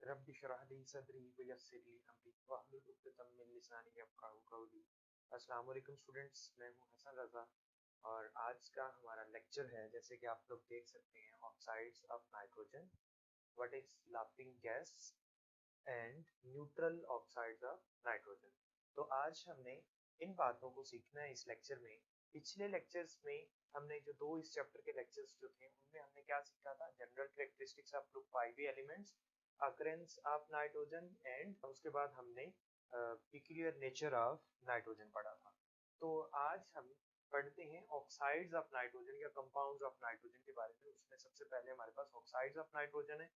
Rabbi इश्रह ली सदरी वयस्सिर ली अमरी वहलुल उक़दतम मिन लिसानी यफ़क़हू क़ौली। अस्सलाम वालेकुम स्टूडेंट्स, मैं हूं हसन रज़ा और आज का हमारा लेक्चर है, जैसे कि आप लोग देख सकते हैं, oxides of nitrogen, what is laughing gas and neutral oxides of nitrogen. तो आज हमने इन बातों को सीखना है इस लेक्चर में। पिछले लेक्चर्स में हमने जो दो इस चैप्टर के लेक्चर्स जो थे उनमें हमने क्या सीखा था, general characteristics of group 5 elements, occurrence of nitrogen and उसके बाद हमने पिक्यूलियर नेचर ऑफ नाइट्रोजन पढ़ा था। तो आज हम पढ़ते हैं ऑक्साइड्स ऑफ नाइट्रोजन या कंपाउंड्स ऑफ नाइट्रोजन के बारे में। उसमें सबसे पहले हमारे पास ऑक्साइड्स ऑफ नाइट्रोजन है।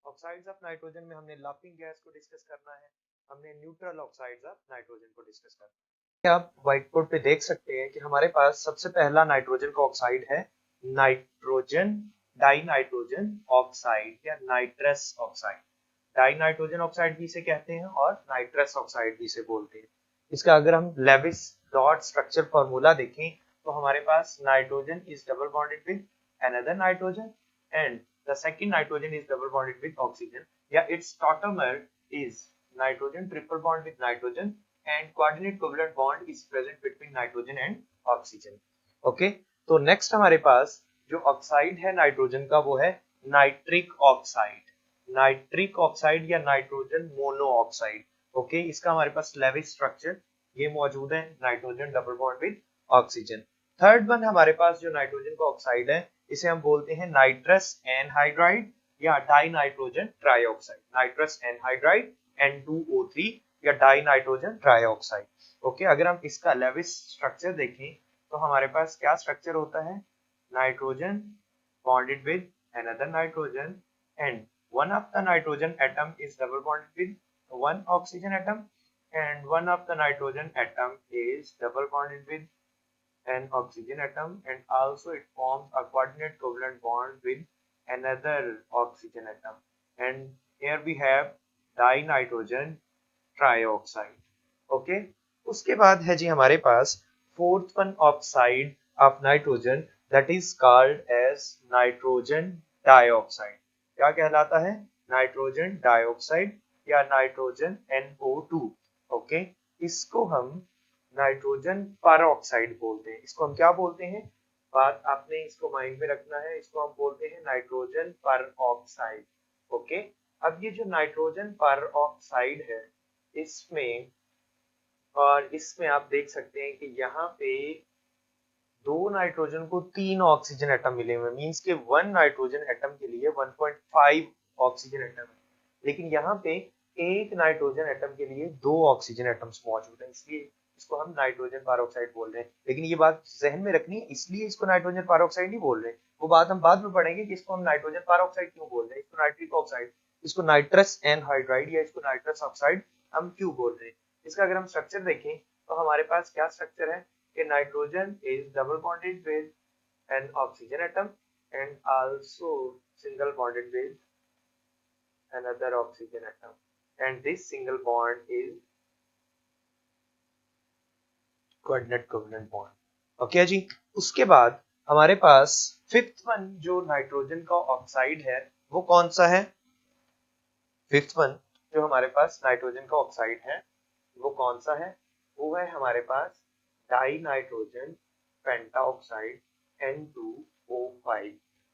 ऑक्साइड्स ऑफ नाइट्रोजन में हमने लाफिंग गैस को डिस्कस करना है, हमने न्यूट्रल ऑक्साइड्स ऑफ नाइट्रोजन को डिस्कस करना है। आप व्हाइट बोर्ड पे देख सकते हैं कि हमारे पास सबसे पहला नाइट्रोजन का ऑक्साइड है नाइट्रोजन डाइनाइट्रोजन ऑक्साइड या नाइट्रस ऑक्साइड। डाइनाइट्रोजन ऑक्साइड भी इसे कहते हैं और नाइट्रस ऑक्साइड भी इसे बोलते हैं। इसका अगर हम लेविस डॉट स्ट्रक्चर फॉर्मूला देखें तो हमारे पास nitrogen is double bonded with another nitrogen and the second nitrogen is double bonded with oxygen. Yeah, its tautomer is nitrogen triple bond with nitrogen and coordinate covalent bond is present between nitrogen and oxygen. Okay, तो next हमारे पास जो oxide है nitrogen का वो है nitric oxide. Nitric oxide या nitrogen monoxide. Okay, इसका हमारे पास लेविस स्ट्रक्चर ये मौजूद है, nitrogen double bond with oxygen. Third one हमारे पास जो नाइट्रोजन का ऑक्साइड है इसे हम बोलते हैं नाइट्रस एनहाइड्राइड या dinitrogen trioxide. Nitrous anhydride N2O3 या डाइनाइट्रोजन ट्राइऑक्साइड। ओके, अगर हम इसका लेविस स्ट्रक्चर देखें तो हमारे पास क्या स्ट्रक्चर होता है, nitrogen bonded with another nitrogen and one of the nitrogen atom is double bonded with one oxygen atom and one of the nitrogen atom is double bonded with an oxygen atom and also it forms a coordinate covalent bond with another oxygen atom and here we have dinitrogen trioxide. Okay, उसके बाद है जी हमारे पास fourth one oxide of nitrogen that is called as nitrogen dioxide. क्या कहलाता है, nitrogen dioxide या नाइट्रोजन NO2। ओके, इसको हम नाइट्रोजन परऑक्साइड बोलते हैं। इसको हम क्या बोलते हैं, बात आपने इसको माइंड में रखना है, इसको हम बोलते हैं नाइट्रोजन परऑक्साइड। ओके, अब ये जो नाइट्रोजन परऑक्साइड है इसमें, और इसमें आप देख सकते हैं कि यहाँ पे दो नाइट्रोजन को तीन ऑक्सीजन एटम मिले हुए, मींस के वन नाइट्रोजन एटम के लिए 1.5 ऑक्सीजन एटम है, लेकिन यहाँ पे एक नाइट्रोजन एटम के लिए दो ऑक्सीजन एटम्स मौजूद है, इसलिए इसको हम नाइट्रोजन पेरोक्साइड बोल रहे हैं। लेकिन ये बात जहन में रखनी है, इसलिए इसको नाइट्रोजन पेरोक्साइड नहीं बोल रहे, वो बात हम बाद में पढ़ेंगे कि इसको हम नाइट्रोजन पेरोक्साइड क्यों बोल रहे हैं, इसको नाइट्रिक ऑक्साइड, इसको नाइट्रस एनहाइड्राइड या इसको नाइट्रस ऑक्साइड हम क्यों बोल रहे हैं। इसका अगर हम स्ट्रक्चर देखें तो हमारे पास क्या स्ट्रक्चर है कि nitrogen is double bonded with an oxygen atom and also single bonded with another oxygen atom and this single bond is coordinate covalent bond. Okay जी, उसके बाद हमारे पास फिफ्थ वन जो नाइट्रोजन का ऑक्साइड है वो कौन सा है, फिफ्थ वन जो हमारे पास नाइट्रोजन का ऑक्साइड है वो कौन सा है, वो है हमारे पास dinitrogen pentoxide N2O5।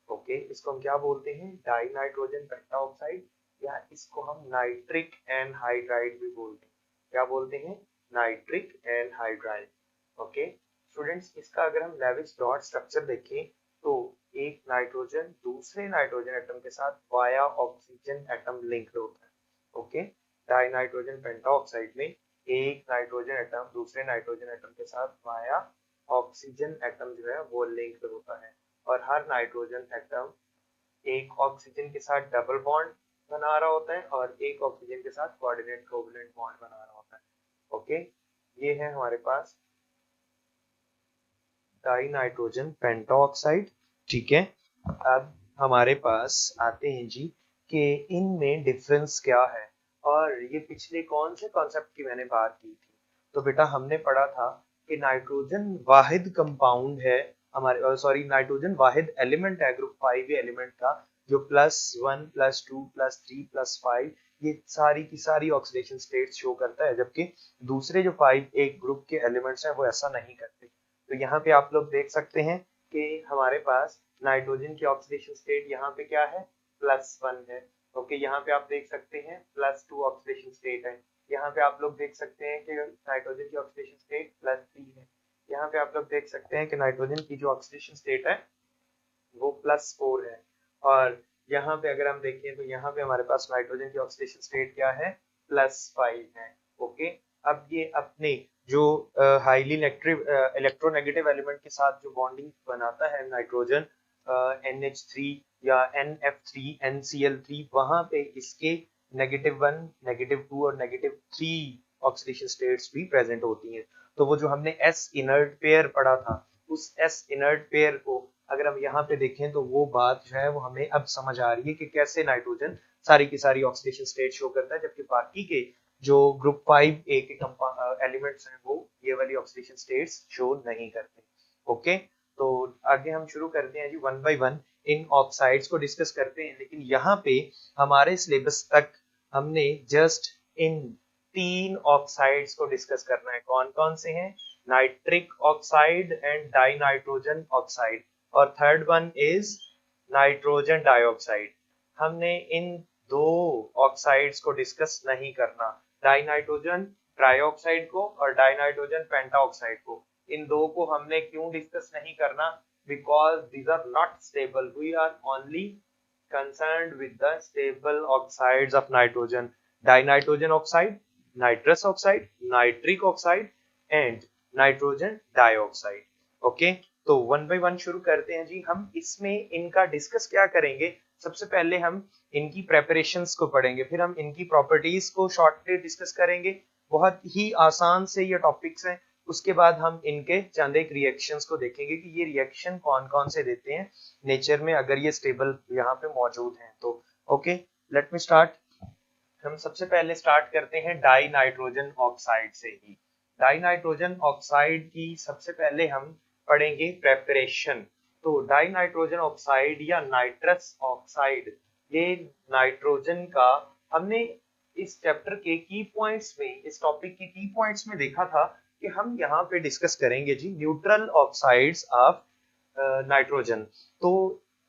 Okay, इसको हम क्या बोलते हैं, डाई नाइट्रोजन पेंटाऑक्साइड या इसको हम नाइट्रिक एनहाइड्राइड भी बोलते हैं। क्या बोलते हैं, नाइट्रिक एनहाइड्राइड। ओके स्टूडेंट्स, इसका अगर हम लेविस डॉट स्ट्रक्चर देखें तो एक नाइट्रोजन दूसरे नाइट्रोजन एटम के साथ वाया ऑक्सीजन एटम लिंक्ड होता है। ओके, डाई नाइट्रोजन पेंटाऑक्साइड में एक नाइट्रोजन एटम दूसरे नाइट्रोजन एटम के साथ वाया ऑक्सीजन एटम जो है वो लिंक्ड होता है और हर नाइट्रोजन एटम एक ऑक्सीजन के साथ डबल बॉन्ड बना रहा होता है और एक ऑक्सीजन के साथ कोऑर्डिनेट कोवलेंट बॉन्ड बना रहा होता है। ओके, ये है हमारे पास डाई नाइट्रोजन पेंटाऑक्साइड। ठीक है, अब हमारे पास आते हैं जी कि इनमें डिफरेंस क्या है, और ये पिछले कौन से कॉन्सेप्ट की मैंने बात की थी, तो बेटा हमने पढ़ा था कि नाइट्रोजन वाहिद कंपाउंड है हमारे, सॉरी नाइट्रोजन वाहिद एलिमेंट है ग्रुप 5 एलिमेंट का जो +1 +2 +3 +5 ये सारी की सारी ऑक्सीडेशन स्टेट्स शो करता है, जबकि दूसरे जो 5 एक ग्रुप के एलिमेंट्स हैं वो ऐसा नहीं करते। तो यहाँ पे आप लोग देख सकते हैं कि हमारे पास नाइट्रोजन की ऑक्सीडेशन स्टेट यहाँ पे क्या है, +1 है। ओके, यहाँ पे आप देख सकते हैं +2 ऑक्सीडेशन स्टेट है। यहाँ पे आप लोग देख सकते हैं कि नाइट्रोजन की ऑक्सीडेशन स्टेट +3 है। यहाँ पे आप लोग देख सकते हैं कि नाइट्रोजन की जो ऑक्सीडेशन स्टेट है वो +4 है। और यहाँ पे अगर हम देखें तो यहाँ पे हमारे पास नाइट्रोजन की ऑक्सीडेशन स्टेट क्या है, +5 है। ओके, अब ये अपने जो हाईली इलेक्ट्रोनेगेटिव एलिमेंट के साथ जो बॉन्डिंग बनाता है नाइट्रोजन, NH3 या NF3 NCl3, वहां पे इसके -1, -2 और -3 ऑक्सीडेशन स्टेट्स भी प्रेजेंट होती हैं। तो वो जो हमने S इनर्ट पेयर पढ़ा था, उस S इनर्ट पेयर को अगर हम यहाँ पे देखें तो वो बात जो है वो हमें अब समझ आ रही है कि कैसे नाइट्रोजन सारी की सारी ऑक्सीडेशन स्टेट शो करता है, जबकि बाकी के जो ग्रुप 5A के एलिमेंट्स हैं वो ये वाली ऑक्सीडेशन स्टेट्स शो नहीं करते। ओके, तो आगे हम शुरू करते हैं जी, 1 बाय 1 इन ऑक्साइड्स को डिस्कस करते हैं। लेकिन यहाँ पे हमारे सिलेबस तक हमने जस्ट इन 3 ऑक्साइड्स को डिस्कस करना है। कौन कौन से हैं, nitric oxide and dinitrogen oxide, और third one is nitrogen dioxide. हमने इन दो ऑक्साइड्स को डिस्कस नहीं करना, डाइनाइट्रोजन ट्राइऑक्साइड को और डाइनाइट्रोजन पेंटाऑक्साइड को। इन दो को हमने क्यों डिस्कस नहीं करना, because these are not stable, we are only concerned with the stable oxides of nitrogen, dinitrogen oxide, nitrous oxide, nitric oxide and nitrogen dioxide. Okay, तो 1 बाय 1 शुरू करते हैं जी। हम इसमें इनका डिस्कस क्या करेंगे, सबसे पहले हम इनकी प्रेपरेशंस को पढ़ेंगे, फिर हम इनकी प्रॉपर्टीज को शॉर्टली डिस्कस करेंगे। बहुत ही आसान से ये टॉपिक्स हैं। उसके बाद हम इनके चंद एक रिएक्शंस को देखेंगे कि ये रिएक्शन कौन कौन से देते हैं नेचर में, अगर ये स्टेबल यहाँ पे मौजूद हैं तो। ओके, लेट मी स्टार्ट। हम सबसे पहले स्टार्ट करते हैं डाई नाइट्रोजन ऑक्साइड से ही। डाई नाइट्रोजन ऑक्साइड की सबसे पहले हम पढ़ेंगे प्रेपरेशन। तो डाई नाइट्रोजन ऑक्साइड या नाइट्रस ऑक्साइड, ये नाइट्रोजन का हमने इस चैप्टर के की पॉइंट्स में, इस टॉपिक के की पॉइंट्स में देखा था कि हम यहाँ पे डिस्कस करेंगे जी न्यूट्रल ऑक्साइड्स ऑफ नाइट्रोजन। तो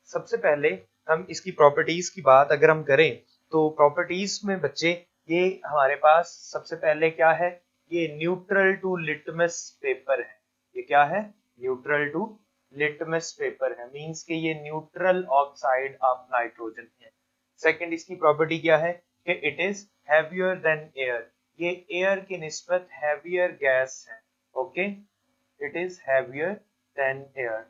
सबसे पहले हम इसकी प्रॉपर्टीज की बात अगर हम करें तो प्रॉपर्टीज में बच्चे ये हमारे पास सबसे पहले क्या है, ये न्यूट्रल टू लिटमस पेपर है। ये क्या है, न्यूट्रल टू लिटमस पेपर है, मींस कि ये न्यूट्रल ऑक्साइड ऑफ नाइट्रोजन है। सेकंड इसकी प्रॉपर्टी क्या है कि it is heavier than air, ये एयर की निस्बत हैवियर गैस है। Okay, it is heavier than air.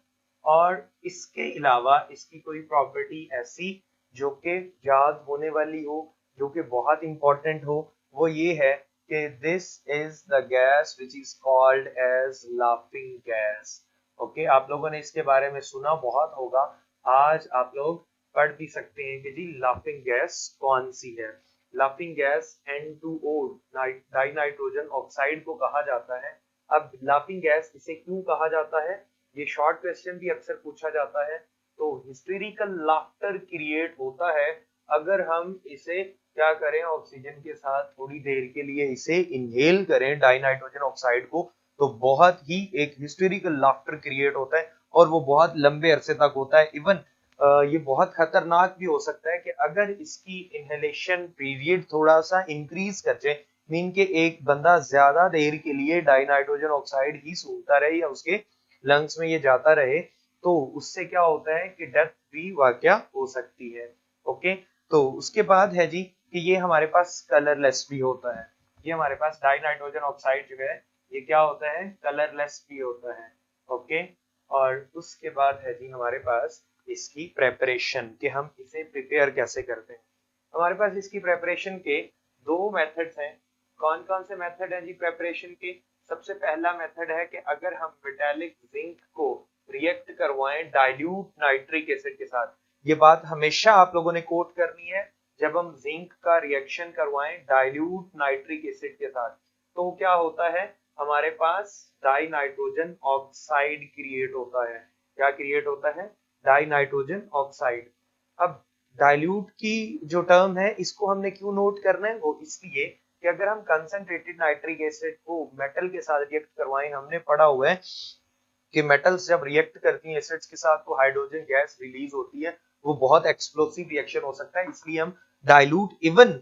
और इसके अलावा इसकी कोई प्रॉपर्टी ऐसी जो कि याद होने वाली हो, जो कि बहुत इंपॉर्टेंट हो, वो ये है कि this is the gas which is called as laughing gas. Okay, आप लोगों ने इसके बारे में सुना बहुत होगा, आज आप लोग पढ़ भी सकते हैं कि जी लाफिंग गैस कौन सी है। Laughing gas N2O die nitrogen oxide को कहा जाता है। अब लाफिंग गैस इसे क्यों कहा जाता है, ये शॉर्ट क्वेश्चन भी अक्सर पूछा जाता है। तो हिस्टेरिकल लाफ्टर क्रिएट होता है अगर हम इसे क्या करें, ऑक्सीजन के साथ थोड़ी देर के लिए इसे इनहेल करें डाई नाइट्रोजन ऑक्साइड को, तो बहुत ही एक हिस्टेरिकल लाफ्टर क्रिएट होता है और वो बहुत लंबे अरसे तक होता है। इवन ये बहुत खतरनाक भी हो सकता है कि अगर इसकी इनहेलेशन पीरियड थोड़ा सा इंक्रीज कर जाए, मीन के एक बंदा ज्यादा देर के लिए डाई नाइट्रोजन ऑक्साइड ही सूंघता रहे या उसके लंग्स में ये जाता रहे, तो उससे क्या होता है कि डेथ भी वाकया हो सकती है। ओके, तो उसके बाद है जी कि ये हमारे पास कलरलेस भी होता है। ये हमारे पास डाई नाइट्रोजन ऑक्साइड जो है ये क्या होता है, कलरलेस भी होता है। ओके, और उसके बाद है जी हमारे पास इसकी प्रेपरेशन, कि हम इसे प्रिपेयर कैसे करते हैं। हमारे पास इसकी प्रेपरेशन के दो मेथड्स हैं। कौन कौन से मेथड हैं जी प्रेपरेशन के, सबसे पहला मेथड है कि अगर हम मेटालिक जिंक को रिएक्ट करवाएं डाइल्यूट नाइट्रिक एसिड के साथ। ये बात हमेशा आप लोगों ने कोट करनी है, जब हम जिंक का रिएक्शन करवाएं डाइल्यूट नाइट्रिक एसिड के साथ तो क्या होता है, हमारे पास डाई नाइट्रोजन ऑक्साइड क्रिएट होता है। क्या क्रिएट होता है, डाई नाइट्रोजन ऑक्साइड। अब डाइल्यूट की जो टर्म है इसको हमने क्यों नोट करना है, वो इसलिए कि अगर हम कंसंट्रेटेड नाइट्रिक एसिड को मेटल के साथ रिएक्ट करवाएं, हमने पढ़ा हुआ है कि मेटल्स जब रिएक्ट करती हैं एसिड्स के साथ तो हाइड्रोजन गैस रिलीज होती है, वो बहुत एक्सप्लोसिव रिएक्शन हो सकता है, इसलिए हम डाइल्यूट इवन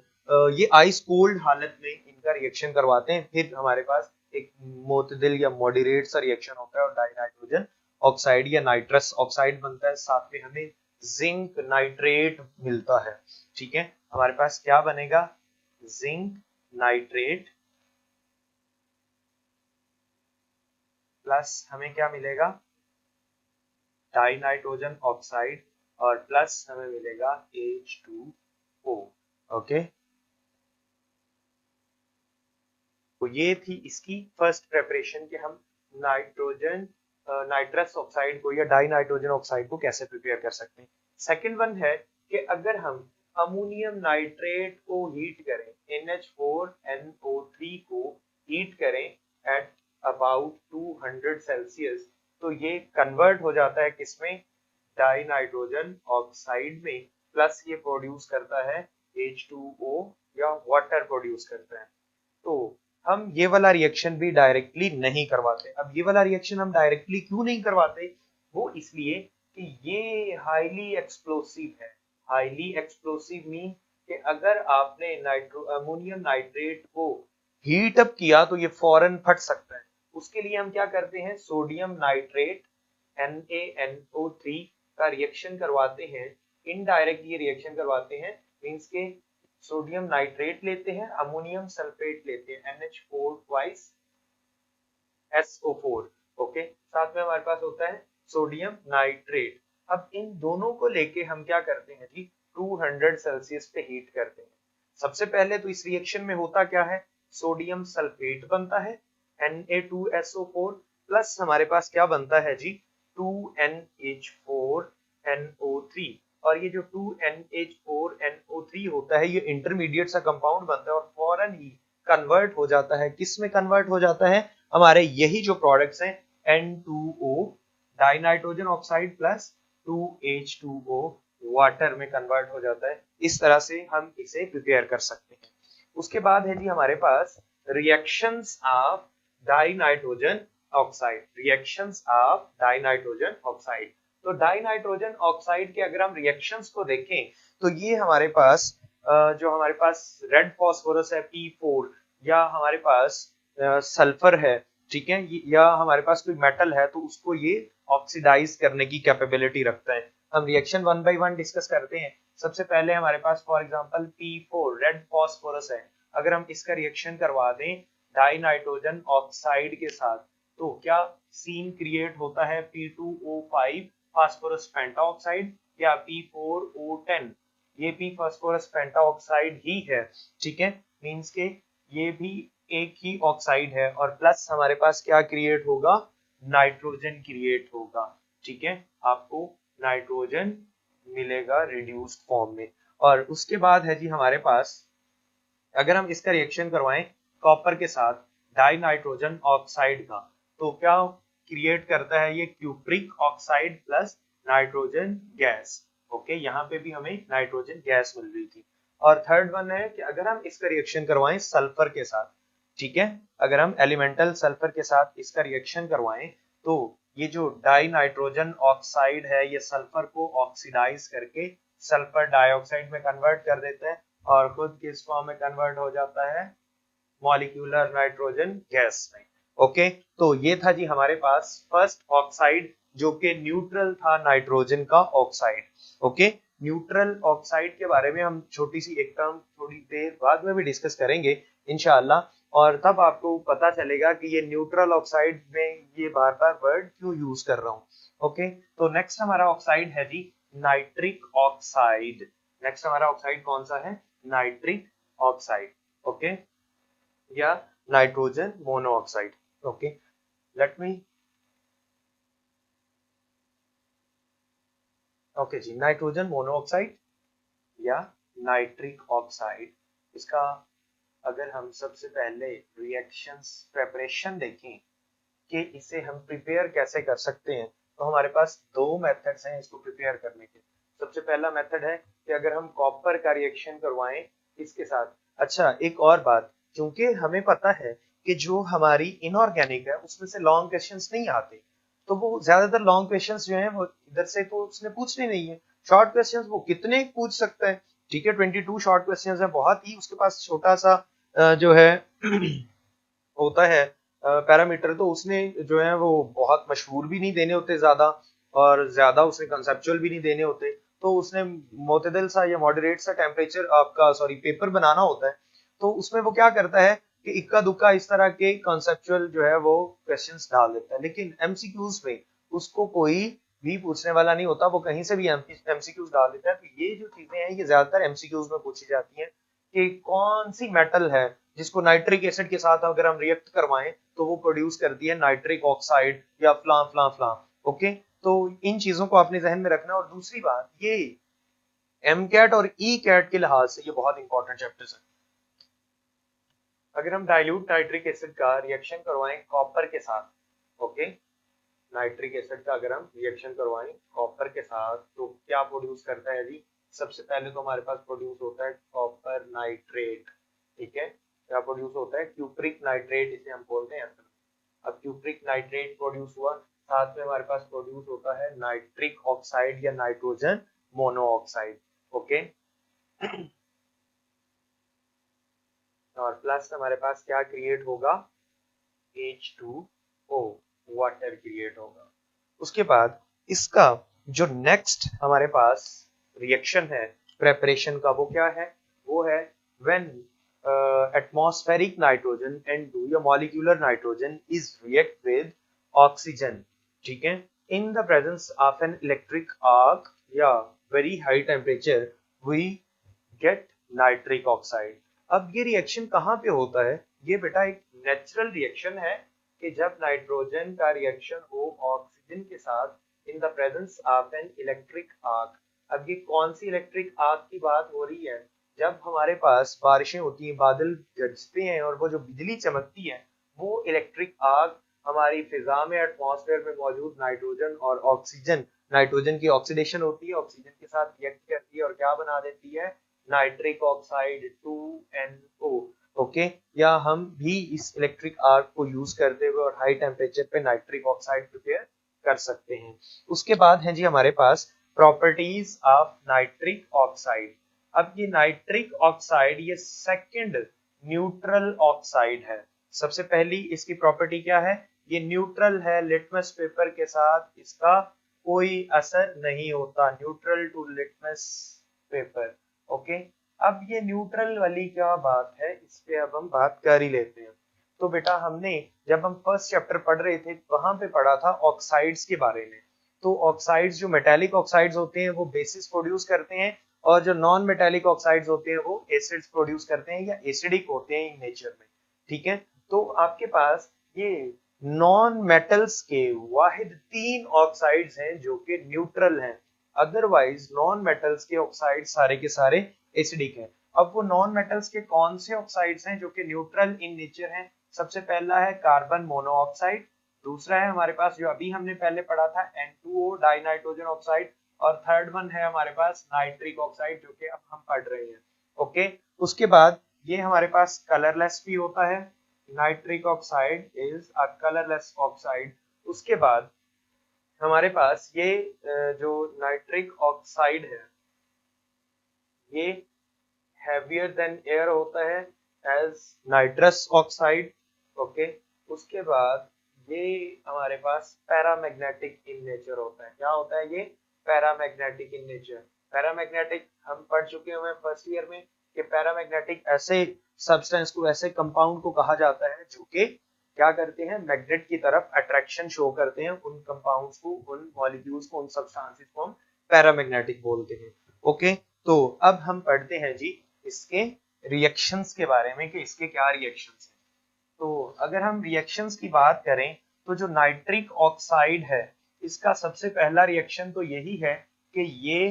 ये आइस कोल्ड हालत में इनका रिएक्शन करवाते हैं, फिर हमारे पास एक मोतदिल या मॉडरेट सा रिएक्शन होता है और डाइनाइट्रोजन ऑक्साइड या नाइट्रस ऑक्साइड बनता है, साथ में हमें जिंक नाइट्रेट मिलता है। ठीक है, हमारे पास क्या बनेगा, जिंक नाइट्रेट प्लस हमें क्या मिलेगा, डाई नाइट्रोजन ऑक्साइड और प्लस हमें मिलेगा H2O। ओके, तो ये थी इसकी फर्स्ट प्रेपरेशन कि हम नाइट्रोजन नाइट्रस ऑक्साइड को या डाई नाइट्रोजन ऑक्साइड को कैसे प्रिपेयर कर सकते हैं। सेकंड वन है कि अगर हम अमोनियम नाइट्रेट को हीट करें, NH4NO3 को हीट करें एट अबाउट 200 सेल्सियस, तो ये कन्वर्ट हो जाता है किसमें, डाई नाइट्रोजन ऑक्साइड में, प्लस ये प्रोड्यूस करता है H2O या वाटर प्रोड्यूस करता है। तो हम ये वाला रिएक्शन भी डायरेक्टली नहीं करवाते। अब ये वाला रिएक्शन हम डायरेक्टली क्यों नहीं करवाते, वो इसलिए कि ये हाईली एक्सप्लोसिव है। हाईली एक्सप्लोसिव मीन कि अगर आपने अमोनियम नाइट्रेट को हीट अप किया तो ये फौरन फट सकता है। उसके लिए हम क्या करते हैं, सोडियम नाइट्रेट NaNO3 का रिएक्शन करवाते हैं, इनडायरेक्ट ये रिएक्शन करवाते हैं, मींस के सोडियम नाइट्रेट लेते हैं, अमोनियम सल्फेट लेते हैं NH4 ट्वाइस SO4। ओके, साथ में हमारे पास होता है सोडियम नाइट्रेट। अब इन दोनों को लेके हम क्या करते हैं जी, 200 सेल्सियस पे हीट करते हैं। सबसे पहले तो इस रिएक्शन में होता क्या है, सोडियम सल्फेट बनता है Na2SO4 प्लस हमारे पास क्या बनता है जी, 2NH4NO3। और ये जो 2NH4NO3 होता है ये इंटरमीडिएट सा कंपाउंड बनता है और फौरन ही कन्वर्ट हो जाता है, किस में कन्वर्ट हो जाता है, हमारे यही जो प्रोडक्ट्स हैं N2O die nitrogen oxide plus 2H2O water में कन्वर्ट हो जाता है। इस तरह से हम इसे प्रिपेयर कर सकते हैं। उसके बाद है जी हमारे पास reactions of dinitrogen oxide, reactions of dinitrogen oxide. तो डाई नाइट्रोजन ऑक्साइड के अगर हम रिएक्शंस को देखें तो ये हमारे पास जो हमारे पास रेड फॉस्फोरस है P4, या हमारे पास सल्फर है, ठीक है, या हमारे पास कोई मेटल है तो उसको ये ऑक्सीडाइज करने की कैपेबिलिटी रखता है। हम reaction one by one discuss करते हैं। सबसे पहले हमारे पास for example P4 red phosphorus है, अगर हम इसका रिएक्शन करवा दें डाई नाइट्रोजन ऑक्साइड के साथ तो क्या सीन क्रिएट होता है, P2O5 फास्फोरस पेंटाऑक्साइड या P4O10, ये भी फास्फोरस पेंटाऑक्साइड ही है। ठीक है, मींस के ये भी एक ही ऑक्साइड है और प्लस हमारे पास क्या क्रिएट होगा, नाइट्रोजन क्रिएट होगा। ठीक है, आपको नाइट्रोजन मिलेगा रिड्यूस्ड फॉर्म में। और उसके बाद है जी हमारे पास, अगर हम इसका रिएक्शन करवाएं कॉपर के साथ डाई नाइट्रोजन ऑक्साइड का, तो क्या क्रिएट करता है ये, cupric oxide plus nitrogen gas. Okay, यहाँ पे भी हमें नाइट्रोजन गैस मिल रही थी। और थर्ड वन है कि अगर हम इसका रिएक्शन करवाएं सल्फर के साथ, ठीक है, अगर हम एलिमेंटल सल्फर के साथ इसका रिएक्शन करवाएं तो ये जो डाई नाइट्रोजन ऑक्साइड है ये सल्फर को ऑक्सीडाइज करके सल्फर डाइऑक्साइड में कन्वर्ट कर देता है और खुद किस फॉर्म में कन्वर्ट हो जाता है, मॉलिक्यूलर नाइट्रोजन गैस में। ओके, तो ये था जी हमारे पास फर्स्ट ऑक्साइड जो कि न्यूट्रल था नाइट्रोजन का ऑक्साइड। ओके, न्यूट्रल ऑक्साइड के बारे में हम छोटी सी एक टर्म थोड़ी देर बाद में भी डिस्कस करेंगे इंशाल्लाह, और तब आपको पता चलेगा कि ये न्यूट्रल ऑक्साइड में ये बार बार वर्ड क्यों यूज कर रहा हूँ। ओके, तो नेक्स्ट हमारा ऑक्साइड है जी नाइट्रिक ऑक्साइड। नेक्स्ट हमारा ऑक्साइड कौन सा है, नाइट्रिक ऑक्साइड। ओके, या nitrogen monoxide. Okay, let me, okay जी, नाइट्रोजन मोनोऑक्साइड या नाइट्रिक ऑक्साइड, इसका अगर हम सबसे पहले रिएक्शंस प्रेपरेशन देखें कि इसे हम प्रिपेयर कैसे कर सकते हैं, तो हमारे पास दो मेथड्स हैं इसको प्रिपेयर करने के। सबसे पहला मेथड है कि अगर हम कॉपर का रिएक्शन करवाएं इसके साथ। अच्छा, एक और बात, क्योंकि हमें पता है कि जो हमारी इनऑर्गेनिक है उसमें से लॉन्ग क्वेश्चंस नहीं आते, तो वो ज्यादातर लॉन्ग क्वेश्चंस जो है वो इधर से तो उसने पूछने नहीं है। शॉर्ट क्वेश्चंस वो कितने पूछ सकता है, ठीक है, 22 शॉर्ट क्वेश्चंस है, बहुत ही उसके पास छोटा सा जो है होता है पैरामीटर, तो उसने जो है वो बहुत मशहूर भी नहीं देने होते ज्यादा, और ज्यादा उसने कंसेप्चुअल भी नहीं देने होते, तो उसने मोतदल सा या मॉडरेट सा टेम्परेचर आपका सॉरी पेपर बनाना होता है। तो उसमें वो क्या करता है कि इक्का दुक्का इस तरह के कंसेप्चुअल जो है वो क्वेश्चंस डाल देता है, लेकिन एमसीक्यूज में उसको कोई भी पूछने वाला नहीं होता, वो कहीं से भी एमसीक्यूज डाल देता है। तो ये जो चीजें हैं ये ज्यादातर एमसीक्यूज में पूछी जाती हैं कि कौन सी मेटल है जिसको नाइट्रिक एसिड के साथ अगर हम रिएक्ट करवाएं तो वो प्रोड्यूस करती है नाइट्रिक ऑक्साइड या फ्लां फ्लां फ्लां। ओके, तो इन चीजों को अपने जहन में रखना। और दूसरी बात, ये एम कैट और ई कैट के लिहाज से ये बहुत इंपॉर्टेंट चैप्टर्स है। अगर हम डाइल्यूट नाइट्रिक एसिड का रिएक्शन करवाएं कॉपर के साथ, ओके, नाइट्रिक एसिड का अगर हम रिएक्शन करवाएं कॉपर के साथ तो क्या प्रोड्यूस करता है जी? सबसे पहले तो हमारे पास प्रोड्यूस होता है कॉपर नाइट्रेट, ठीक है। क्या प्रोड्यूस होता है? क्यूप्रिक नाइट्रेट इसे हम बोलते हैं। अब क्यूप्रिक नाइट्रेट प्रोड्यूस हुआ, साथ में हमारे पास प्रोड्यूस होता है नाइट्रिक ऑक्साइड या नाइट्रोजन मोनोऑक्साइड, ओके। और प्लस हमारे पास क्या क्रिएट होगा? H2O, वाटर क्रिएट होगा। उसके बाद इसका जो नेक्स्ट हमारे पास रिएक्शन है प्रेपरेशन का, वो क्या है? वो है व्हेन atmospheric nitrogen N2 या molecular nitrogen is react with oxygen, ठीक है, in the presence of an electric arc या very high temperature we get nitric oxide। अब ये रिएक्शन कहाँ पे होता है? ये बेटा एक नेचुरल रिएक्शन है कि जब नाइट्रोजन का रिएक्शन हो ऑक्सीजन के साथ in the presence of an electric arc. अब ये कौन सी इलेक्ट्रिक आर्क की बात हो रही है? जब हमारे पास बारिशें होती हैं, बादल गरजते हैं और वो जो बिजली चमकती है, वो इलेक्ट्रिक आर्क हमारी फिजा में एटमॉस्फेयर में मौजूद नाइट्रोजन और ऑक्सीजन, नाइट्रोजन की ऑक्सीडेशन होती है, ऑक्सीजन के साथ रिएक्ट करती है और क्या बना देती है? Nitric oxide 2NO, okay. या हम भी इस इलेक्ट्रिक आर्क को यूज करते हुए और हाई टेम्परेचर पे नाइट्रिक ऑक्साइड प्रिपेयर कर सकते हैं। उसके बाद है जी हमारे पास प्रॉपर्टीज ऑफ नाइट्रिक ऑक्साइड। अब ये नाइट्रिक ऑक्साइड ये सेकंड न्यूट्रल ऑक्साइड है। सबसे पहली इसकी प्रॉपर्टी क्या है? ये न्यूट्रल है, लिटमस पेपर के साथ इसका कोई असर नहीं होता, neutral to litmus paper, okay. अब ये न्यूट्रल वाली क्या बात है, इस पे अब हम बात कर ही लेते हैं। तो बेटा हमने जब हम फर्स्ट चैप्टर पढ़ रहे थे वहां पे पढ़ा था ऑक्साइड्स के बारे में। तो ऑक्साइड्स जो मेटालिक ऑक्साइड्स होते हैं वो बेसिस प्रोड्यूस करते हैं, और जो नॉन मेटालिक ऑक्साइड्स होते हैं वो एसिड्स प्रोड्यूस करते हैं या एसिडिक होते हैं इन नेचर में, ठीक है। तो आपके पास ये नॉन मेटल्स के वाहिद 3 ऑक्साइड्स हैं जो कि न्यूट्रल हैं, अदरवाइज नॉन मेटल्स के ऑक्साइड सारे के सारे एसिडिक हैं। अब वो नॉन मेटल्स के कौन से ऑक्साइड्स हैं जो कि न्यूट्रल इन नेचर हैं? सबसे पहला है कार्बन मोनोऑक्साइड, दूसरा है हमारे पास जो अभी हमने पहले पढ़ा था N2O डाई नाइट्रोजन ऑक्साइड, और थर्ड वन है हमारे पास नाइट्रिक ऑक्साइड जो कि अब हम पढ़ रहे हैं, ओके। उसके बाद ये हमारे पास कलरलेस भी होता है, nitric oxide is a colourless oxide. उसके बाद हमारे पास ये जो नाइट्रिक ऑक्साइड है ये हैवियर देन एयर होता है एज नाइट्रस ऑक्साइड, ओके। उसके बाद ये हमारे पास पैरामैग्नेटिक इन नेचर होता है। क्या होता है ये? Paramagnetic in nature. पैरामैग्नेटिक हम पढ़ चुके हुए हैं फर्स्ट ईयर में कि पैरामैग्नेटिक ऐसे सब्सटेंस को, ऐसे कंपाउंड को कहा जाता है जो कि क्या करते हैं? मैग्नेट की तरफ अट्रैक्शन शो करते हैं। उन कंपाउंड्स को, उन मॉलिक्यूल्स को, उन सब्सटेंसेस को हम पैरामैग्नेटिक बोलते हैं, ओके। तो अब हम पढ़ते हैं जी इसके रिएक्शंस के बारे में कि इसके क्या रिएक्शंस हैं। तो अगर हम रिएक्शंस की बात करें तो जो नाइट्रिक ऑक्साइड है इसका सबसे पहला रिएक्शन तो यही है कि ये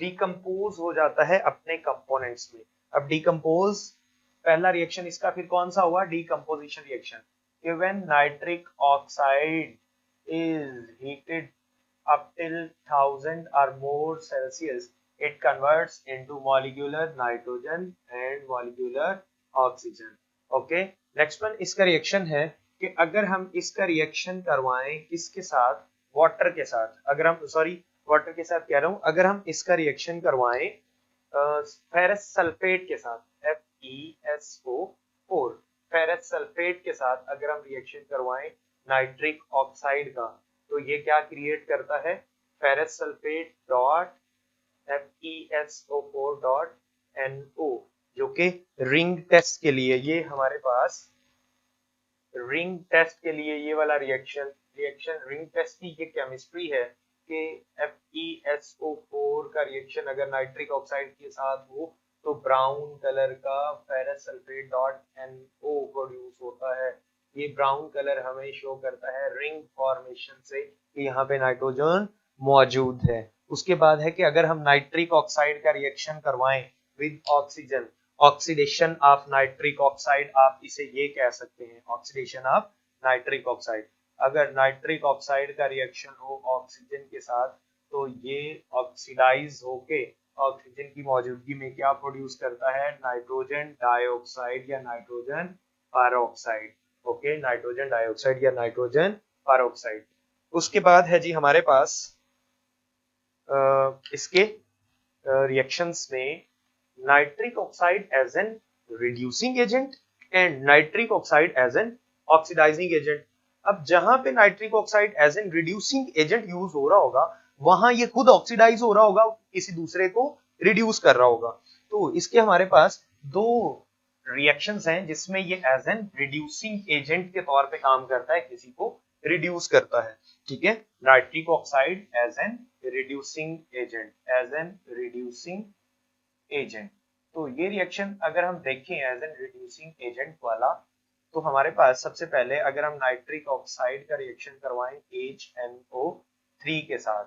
डिकम्पोज हो जाता है अपने कंपोनेंट्स में। अब डिकम्पोज पहला रिएक्शन इसका फिर कौन सा हुआ? Decomposition reaction. कि when nitric oxide is heated up till 1000 or more Celsius, it converts into molecular nitrogen and molecular oxygen. Okay, next one इसका रिएक्शन है कि अगर हम इसका रिएक्शन करवाएं किसके साथ, वाटर के साथ, अगर हम सॉरी वाटर के साथ कह रहा हूं, अगर हम इसका रिएक्शन करवाएं फेरस सल्फेट के साथ, FeSO4, फेरस सल्फेट के साथ अगर हम रिएक्शन करवाएं नाइट्रिक ऑक्साइड का, तो ये क्या क्रिएट करता है, ferrous sulphate dot FeSO4 dot NO, जो कि रिंग टेस्ट के लिए, ये हमारे पास रिंग टेस्ट के लिए ये वाला रिएक्शन रिंग टेस्ट की ये केमिस्ट्री है कि FeSO4 का रिएक्शन अगर नाइट्रिक ऑक्साइड के साथ हो तो ब्राउन कलर का ferrous sulphate dot NO produce होता है। ये ब्राउन कलर हमें शो करता है रिंग फॉर्मेशन से कि यहाँ पे नाइट्रोजन मौजूद है। उसके बाद है कि अगर हम नाइट्रिक ऑक्साइड का रिएक्शन करवाएं with oxygen, oxidation of nitric oxide, आप इसे ये कह सकते हैं ऑक्सीडेशन ऑफ नाइट्रिक ऑक्साइड। अगर नाइट्रिक ऑक्साइड का रिएक्शन हो ऑक्सीजन के साथ तो ये ऑक्सीडाइज होके ऑक्सीजन की मौजूदगी में क्या प्रोड्यूस करता है, नाइट्रोजन डाइऑक्साइड या nitrogen peroxide. Okay, nitrogen dioxide या नाइट्रोजन पेरोक्साइड। उसके बाद है जी हमारे पास इसके रिएक्शंस में nitric oxide as an reducing agent and nitric oxide as an oxidising agent. अब जहां पे nitric oxide as an reducing agent use हो रहा होगा वहां ये खुद ऑक्सीडाइज हो रहा होगा, किसी दूसरे को रिड्यूस कर रहा होगा। तो इसके हमारे पास दो रिएक्शंस हैं जिसमें ये एज एन रिड्यूसिंग एजेंट के तौर पे काम करता है, किसी को रिड्यूस करता है। ठीक है, nitric oxide as an reducing agent, as an reducing agent. तो ये रिएक्शन अगर हम देखें एज एन रिड्यूसिंग एजेंट वाला, तो हमारे पास सबसे पहले अगर हम नाइट्रिक ऑक्साइड का रिएक्शन करवाएं HNO3 के साथ,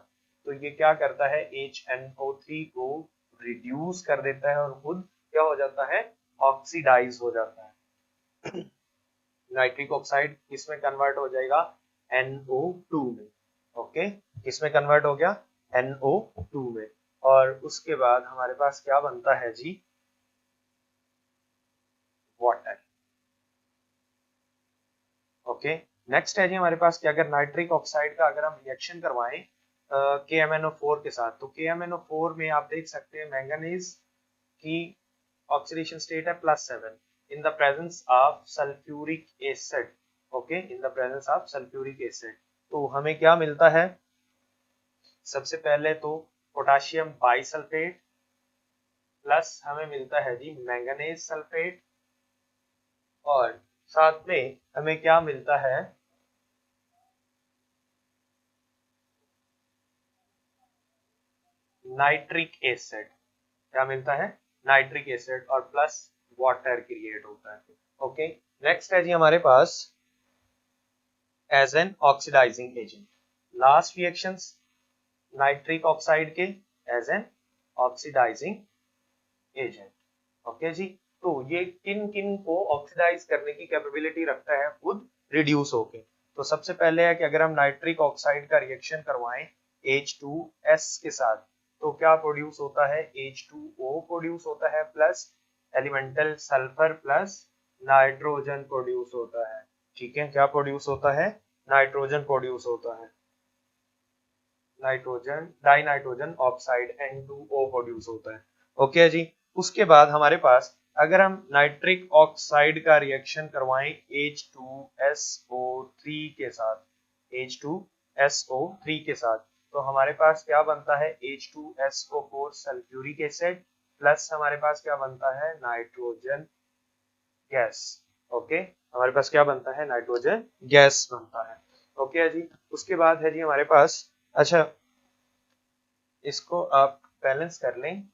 तो ये क्या करता है, HNO3 को रिड्यूस कर देता है और खुद क्या हो जाता है, ऑक्सीडाइज हो जाता है। नाइट्रिक ऑक्साइड किसमें कन्वर्ट हो जाएगा, NO2 में। ओके, किसमें कन्वर्ट हो गया, NO2 में। और उसके बाद हमारे पास क्या बनता है जी, वाटर। ओके, नेक्स्ट है जी हमारे पास कि अगर नाइट्रिक ऑक्साइड का अगर हम रिएक्शन करवाएं KMNO4 के साथ, तो KMNO4 में आप देख सकते हैं मैंगनीज की ऑक्सीडेशन स्टेट है +7 in the presence of sulphuric acid. Okay, in the presence of sulphuric acid. तो हमें क्या मिलता है, सबसे पहले तो पोटाशियम बाइसल्फेट प्लस हमें मिलता है जी मैंगनीज सल्फेट, और साथ में हमें क्या मिलता है, नाइट्रिक एसिड। क्या मिलता है, नाइट्रिक एसिड, और प्लस वाटर क्रिएट होता है। ओके, नेक्स्ट है जी हमारे पास as an oxidising agent, last reactions nitric oxide के as an oxidising agent. Okay जी, तो ये किन किन को ऑक्सीडाइज करने की कैपेबिलिटी रखता है, खुद रिड्यूस होके। तो सबसे पहले है कि अगर हम नाइट्रिक ऑक्साइड का रिएक्शन करवाएं H2S के साथ, तो क्या प्रोड्यूस होता है, H2O प्रोड्यूस होता है plus elemental sulphur plus nitrogen produce होता है। ठीक है, क्या प्रोड्यूस होता है, नाइट्रोजन प्रोड्यूस होता है, nitrogen dinitrogen oxide N2O produce होता है। ओके जी, उसके बाद हमारे पास अगर हम नाइट्रिक ऑक्साइड का रिएक्शन करवाएं H2SO3 के साथ, H2SO3 के साथ, तो हमारे पास क्या बनता है, H2SO4 सल्फ्यूरिक एसिड प्लस हमारे पास क्या बनता है, नाइट्रोजन गैस। ओके, हमारे पास क्या बनता है, नाइट्रोजन गैस बनता है। ओके जी, उसके बाद है जी हमारे पास, अच्छा इसको आप बैलेंस कर लें,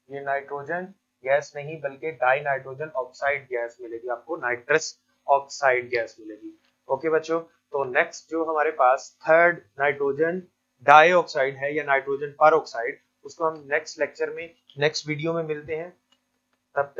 ये नाइट्रोजन गैस नहीं बल्कि डाई नाइट्रोजन ऑक्साइड गैस मिलेगी आपको, नाइट्रस ऑक्साइड गैस मिलेगी। ओके बच्चों, तो नेक्स्ट जो हमारे पास थर्ड नाइट्रोजन डाइऑक्साइड है या नाइट्रोजन पेरोक्साइड, उसको हम नेक्स्ट लेक्चर में नेक्स्ट वीडियो में मिलते हैं। तब तक